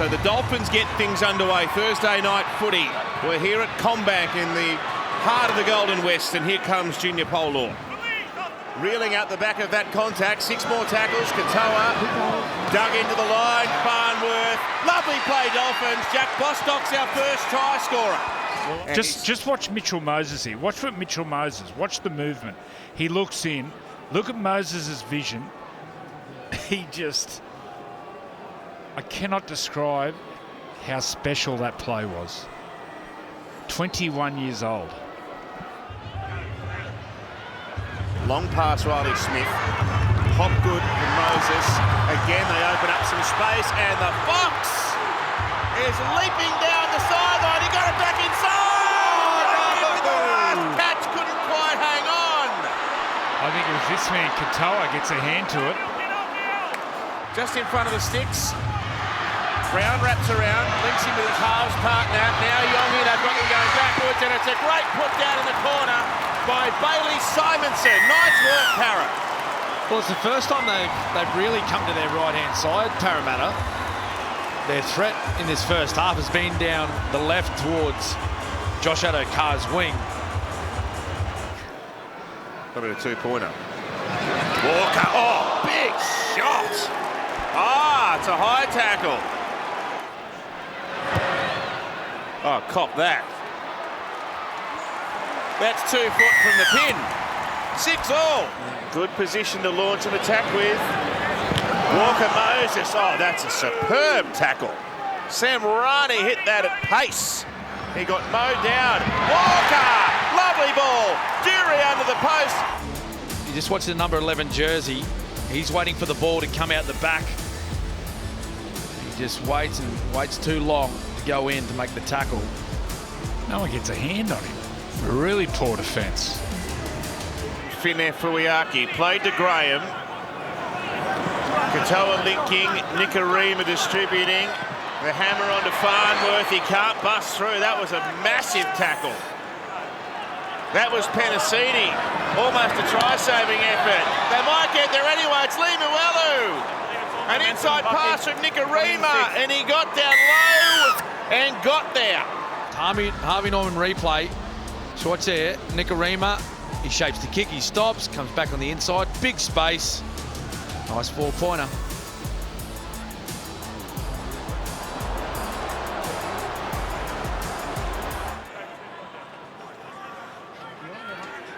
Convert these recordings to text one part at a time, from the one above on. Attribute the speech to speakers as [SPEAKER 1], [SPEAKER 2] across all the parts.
[SPEAKER 1] So the Dolphins get things underway. Thursday night footy. We're here at Combank in the heart of the Golden West, and here comes Junior Polor. Reeling out the back of that contact. 6 more tackles. Katoa dug into the line. Farnworth. Lovely play, Dolphins. Jack Bostock's our first try scorer.
[SPEAKER 2] Just watch Mitchell Moses here. Watch what Mitchell Moses. Watch the movement. He looks in. Look at Moses' vision. He just... I cannot describe how special that play was. 21 years old.
[SPEAKER 1] Long pass, Riley Smith. Hopgood and Moses. Again, they open up some space, and the Fox is leaping down the sideline. He got it back inside. The catch couldn't quite hang on.
[SPEAKER 2] I think it was this man, Katoa, gets a hand to it.
[SPEAKER 1] Just in front of the sticks. Brown wraps around, links him with his halves partner. Now Yongi, they've got him going backwards, and it's a great put down in the corner by Bailey Simonson. Nice work, Parra.
[SPEAKER 3] Well, it's the first time they've really come to their right-hand side, Parramatta. Their threat in this first half has been down the left towards Josh Addo-Carr's wing.
[SPEAKER 1] Got a 2-pointer. Walker, oh, big shot. Ah, it's a high tackle. Oh, cop that. That's 2 foot from the pin. 6-all. Good position to launch an attack with. Walker Moses. Oh, that's a superb tackle. Sam Rani hit that at pace. He got mowed down. Walker! Lovely ball. Dury under the post.
[SPEAKER 3] You just watch the number 11 jersey. He's waiting for the ball to come out the back. He just waits and waits too long to go in to make the tackle.
[SPEAKER 2] No one gets a hand on him. Really poor defence.
[SPEAKER 1] Finne Fuiaki played to Graham. Katoa linking, Nikarima distributing. The hammer onto Farnworth. He can't bust through. That was a massive tackle. That was Penasini. Almost a try-saving effort. They might get there anyway. It's Lemuelu. An inside pass from Nikarima, and he got down low and got there.
[SPEAKER 3] Harvey Norman replay. So watch there, Nikarima, he shapes the kick, he stops, comes back on the inside, big space. Nice 4-pointer.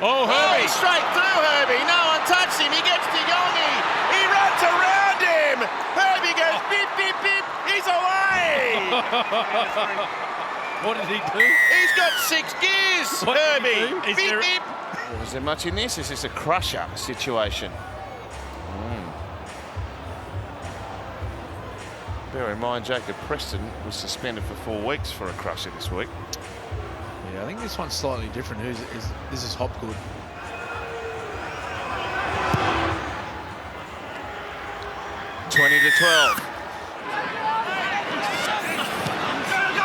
[SPEAKER 1] Oh, Herbie! Straight through Herbie. No one touched him. He gets to Yongi. He runs around him. Herbie goes beep, beep, beep. He's away.
[SPEAKER 3] What did he do?
[SPEAKER 1] He's got 6 gears,
[SPEAKER 3] What
[SPEAKER 1] Herbie.
[SPEAKER 3] Is
[SPEAKER 1] Beep,
[SPEAKER 3] there...
[SPEAKER 1] beep. Was there much in this? Is this a crusher situation? Bear in mind, Jacob Preston was suspended for 4 weeks for a crusher this week.
[SPEAKER 3] Yeah, I think this one's slightly different. This is Hopgood.
[SPEAKER 1] (20-12).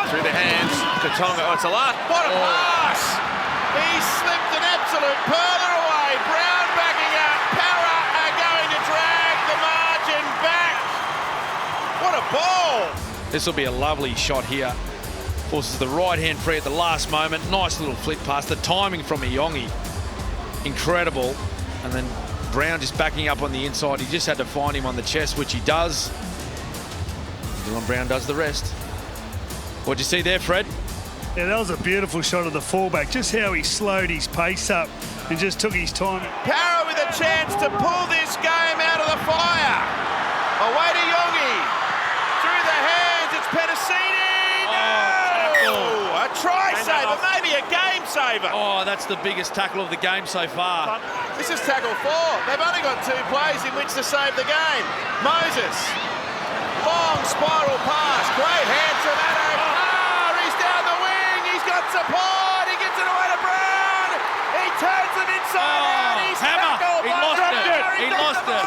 [SPEAKER 1] Through the hands, Katonga. Oh, it's a lot. What a pass! He slipped an absolute perler away. Brown backing up. Parra are going to drag the margin back. What a ball!
[SPEAKER 3] This will be a lovely shot here. Forces the right hand free at the last moment. Nice little flick pass. The timing from Iyongi, incredible. And then Brown just backing up on the inside. He just had to find him on the chest, which he does. Dylan Brown does the rest. What'd you see there, Fred?
[SPEAKER 4] Yeah, that was a beautiful shot of the fullback. Just how he slowed his pace up and just took his time.
[SPEAKER 1] Parra with a chance to pull this game out of the fire. Away to Yongi. Through the hands, it's Penasini. No! A try saver, maybe a game saver.
[SPEAKER 3] Oh, that's the biggest tackle of the game so far.
[SPEAKER 1] This is tackle 4. They've only got 2 plays in which to save the game. Moses. Long spiral pass. Great hands from Addo. He's down the wing. He's got support. He gets it away to Brown. He turns them inside out. He's tackled.
[SPEAKER 3] He lost it. He lost it.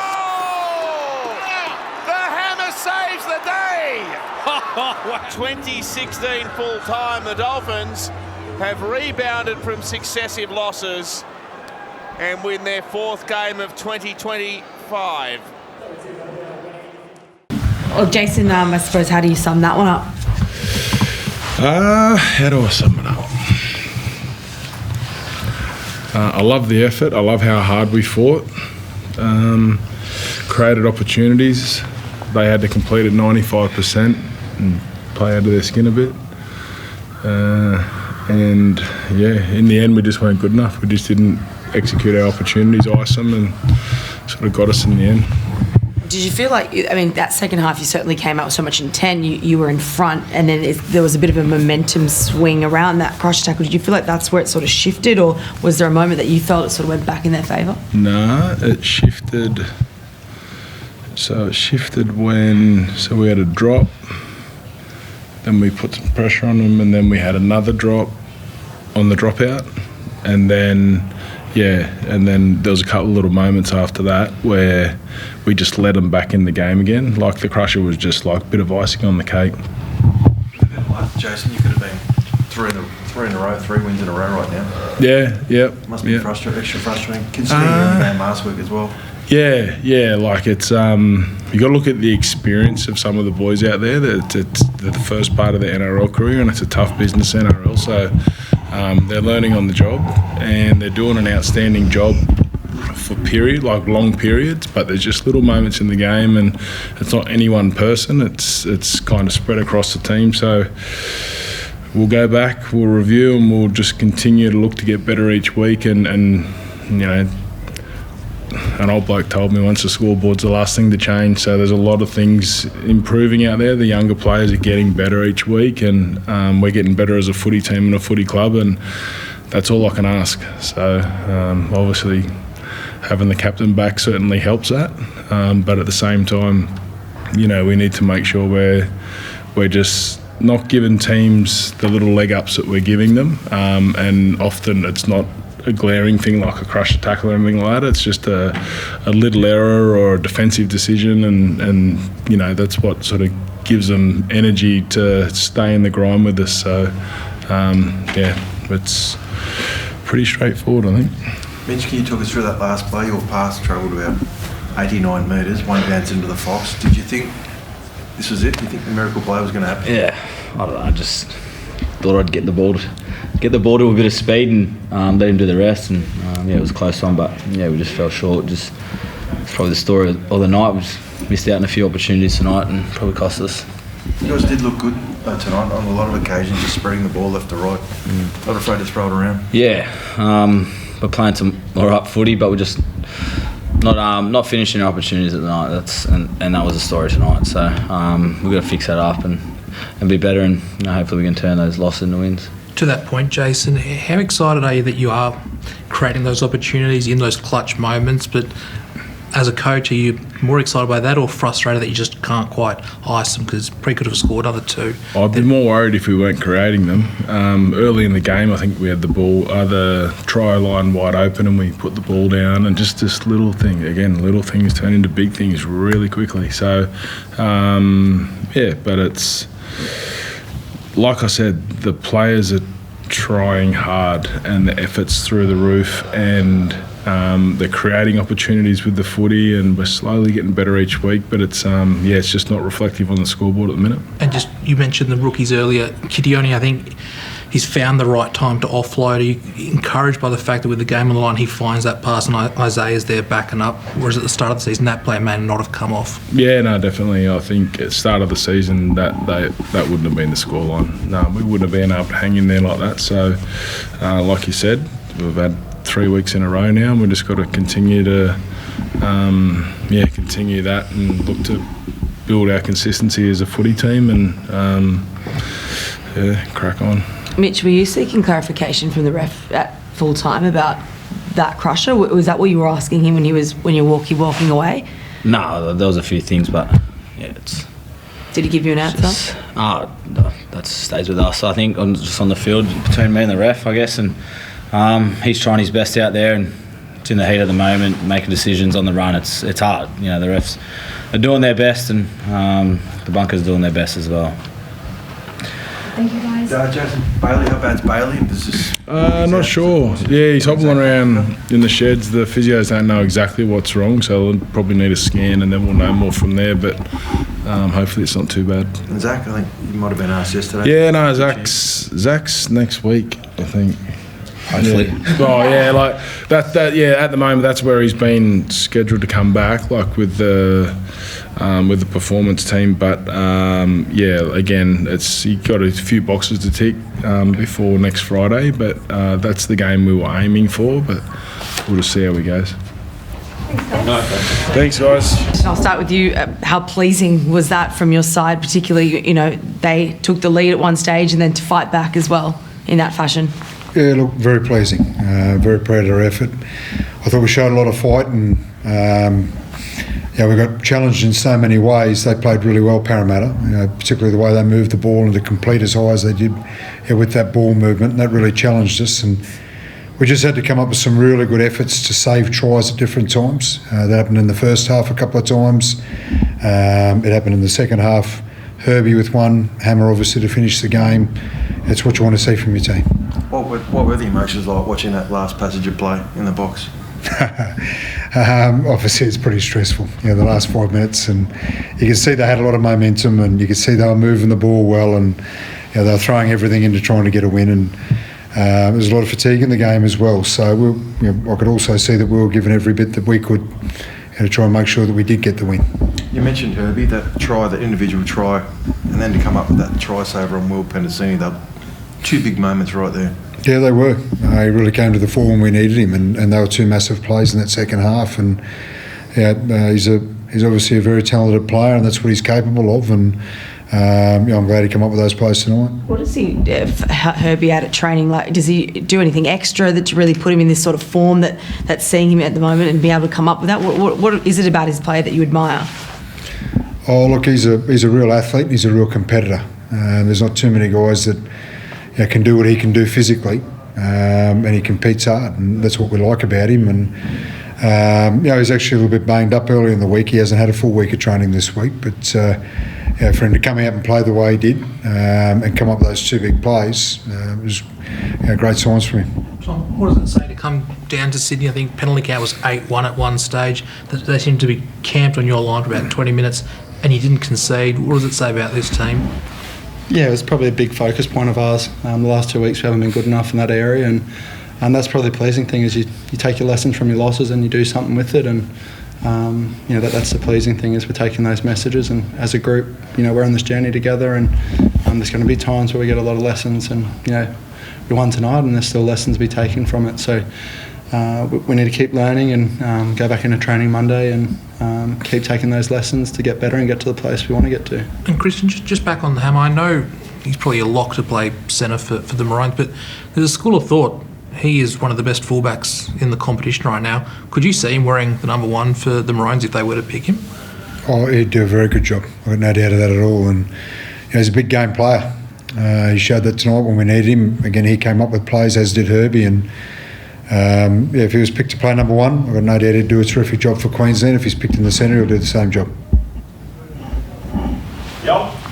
[SPEAKER 1] The hammer saves the day. 2016 full time. The Dolphins have rebounded from successive losses and win their 4th game of 2025.
[SPEAKER 5] Well, Jason, I suppose, how do you sum that one up?
[SPEAKER 6] How do I sum it up? I love the effort. I love how hard we fought. Created opportunities. They had to complete at 95% and play under their skin a bit. And in the end, we just weren't good enough. We just didn't execute our opportunities, ice them, and sort of got us in the end.
[SPEAKER 5] Did you feel like, that second half, you certainly came out with so much intent, you were in front, and then there was a bit of a momentum swing around that crush tackle. Did you feel like that's where it sort of shifted, or was there a moment that you felt it sort of went back in their favour?
[SPEAKER 6] No, it shifted. So it shifted when we had a drop, then we put some pressure on them, and then we had another drop on the dropout, and then there was a couple of little moments after that where we just let them back in the game again. Like the crusher was just like a bit of icing on the cake.
[SPEAKER 7] Jason, you could have been three in a row, 3 wins in a row right now.
[SPEAKER 6] Yeah.
[SPEAKER 7] Must be extra frustrating, considering you were in the game last week as well.
[SPEAKER 6] Yeah, like it's you got to look at the experience of some of the boys out there. That it's the first part of their NRL career, and it's a tough business, NRL. So they're learning on the job, and they're doing an outstanding job for long periods. But there's just little moments in the game, and it's not any one person. It's kind of spread across the team. So we'll go back, we'll review, and we'll just continue to look to get better each week. And you know, an old bloke told me once the scoreboard's the last thing to change. So there's a lot of things improving out there. The younger players are getting better each week, and we're getting better as a footy team and a footy club, and that's all I can ask. So obviously having the captain back certainly helps that, but at the same time, you know, we need to make sure we're just not giving teams the little leg ups that we're giving them, and often it's not a glaring thing like a crusher tackle or anything like that. It's just a little error or a defensive decision, and you know, that's what sort of gives them energy to stay in the grind with us. So it's pretty straightforward, I think.
[SPEAKER 7] Mitch, can you talk us through that last play? Your pass travelled about 89 metres, one bounce into the Fox. Did you think this was it? Do you think the miracle play was going to happen?
[SPEAKER 8] Yeah, I don't know. I just thought I'd get the ball to a bit of speed and let him do the rest. And it was a close one, but we just fell short. It's probably the story of the night. We just missed out on a few opportunities tonight and probably cost us.
[SPEAKER 7] You guys did look good tonight on a lot of occasions, just spreading the ball left to right. Not afraid to throw it around. Yeah,
[SPEAKER 8] we're playing some all right footy, but we're just not finishing our opportunities at the night. And that was the story tonight. So we've got to fix that up and be better, and hopefully we can turn those losses into wins.
[SPEAKER 9] To that point, Jason, how excited are you that you are creating those opportunities in those clutch moments? But as a coach, are you more excited by that or frustrated that you just can't quite ice them, because Pre could have scored another 2?
[SPEAKER 6] I'd be more worried if we weren't creating them. Early in the game, I think we had the try line wide open and we put the ball down, and just this little thing, again, little things turn into big things really quickly. So, but it's, like I said, the players are trying hard and the effort's through the roof, and they're creating opportunities with the footy, and we're slowly getting better each week, but it's it's just not reflective on the scoreboard at the minute. And
[SPEAKER 9] just, you mentioned the rookies earlier. Kitione, I think he's found the right time to offload. Are you encouraged by the fact that with the game on the line he finds that pass and Isaiah's there backing up, whereas at the start of the season that play may not have come off?
[SPEAKER 6] Yeah, no, definitely. I think at the start of the season that wouldn't have been the scoreline. No, we wouldn't have been able to hang in there like that. So like you said, we've had 3 weeks in a row now, and we've just got to continue to continue that and look to build our consistency as a footy team, and crack on.
[SPEAKER 5] Mitch, were you seeking clarification from the ref at full time about that crusher? Was that what you were asking him when you were walking away?
[SPEAKER 8] No, there was a few things, but it's.
[SPEAKER 5] Did he give you an answer?
[SPEAKER 8] No, that stays with us. I think just on the field between me and the ref, I guess, and he's trying his best out there, and it's in the heat of the moment, making decisions on the run. It's hard. The refs are doing their best, and the bunkers doing their best as well.
[SPEAKER 5] Thank you, guys.
[SPEAKER 7] Jason Bailey, how bad's Bailey? And does this?
[SPEAKER 6] Not sure. Yeah, he's hobbling around in the sheds. The physios don't know exactly what's wrong, so they'll probably need a scan, and then we'll know more from there. But hopefully it's not too bad.
[SPEAKER 7] And Zach, I think you might have been asked yesterday.
[SPEAKER 6] Yeah, no, Zach's next week, I think.
[SPEAKER 8] Hopefully.
[SPEAKER 6] Yeah. Oh yeah, like that. Yeah, at the moment that's where he's been scheduled to come back, like with the performance team. But yeah, again, he got a few boxes to tick before next Friday. But that's the game we were aiming for. But we'll just see how it goes. Thanks, guys.
[SPEAKER 5] I'll start with you. How pleasing was that from your side, particularly, you know, they took the lead at one stage and then to fight back as well in that fashion?
[SPEAKER 10] Yeah, look, very pleasing. Very proud of our effort. I thought we showed a lot of fight, and we got challenged in so many ways. They played really well, Parramatta, particularly the way they moved the ball and to complete as high as they did with that ball movement, and that really challenged us. And we just had to come up with some really good efforts to save tries at different times. That happened in the first half a couple of times. It happened in the second half. Herbie with one, Hammer obviously to finish the game. It's what you want to see from your team.
[SPEAKER 7] What were the emotions like watching that last passage of play in the box?
[SPEAKER 10] Obviously it's pretty stressful, the last 5 minutes, and you can see they had a lot of momentum, and you could see they were moving the ball well, and they were throwing everything into trying to get a win, and there's a lot of fatigue in the game as well. So I could also see that we were given every bit that we could to try and make sure that we did get the win.
[SPEAKER 7] You mentioned Herbie, that individual try, and then to come up with that try saver on Will Penasini, they're two big moments right there.
[SPEAKER 10] Yeah, they were. He really came to the fore when we needed him, and they were two massive plays in that second half. And he's obviously a very talented player, and that's what he's capable of. And I'm glad he came up with those plays tonight.
[SPEAKER 5] What does Herbie out at training? Like, does he do anything extra that to really put him in this sort of form that's seeing him at the moment and be able to come up with that? What is it about his play that you admire?
[SPEAKER 10] Oh, look, he's a real athlete. He's a real competitor. There's not too many guys that can do what he can do physically, and he competes hard, and that's what we like about him. And he's actually a little bit banged up early in the week. He hasn't had a full week of training this week, but for him to come out and play the way he did and come up with those two big plays was great signs for him.
[SPEAKER 9] Tom, what does it say to come down to Sydney? I think penalty count was 8-1 at one stage. They seemed to be camped on your line for about 20 minutes, and you didn't concede. What does it say about this team?
[SPEAKER 11] Yeah, it was probably a big focus point of ours. The last 2 weeks we haven't been good enough in that area, and that's probably the pleasing thing is you take your lessons from your losses and you do something with it, and that's the pleasing thing is we're taking those messages, and as a group, we're on this journey together, and there's going to be times where we get a lot of lessons, and we won tonight and there's still lessons to be taken from it. So we need to keep learning and go back into training Monday and keep taking those lessons to get better and get to the place we want to get to.
[SPEAKER 9] And Christian, just back on the Hammer, I know he's probably a lock to play centre for the Maroons, but there's a school of thought he is one of the best fullbacks in the competition right now. Could you see him wearing the number one for the Maroons if they were to pick him?
[SPEAKER 10] Oh, he'd do a very good job. I've got no doubt of that at all. And he's a big game player. He showed that tonight when we needed him. Again, he came up with plays, as did Herbie. And if he was picked to play number one, I've got no doubt he'd do a terrific job for Queensland. If he's picked in the centre, he'll do the same job.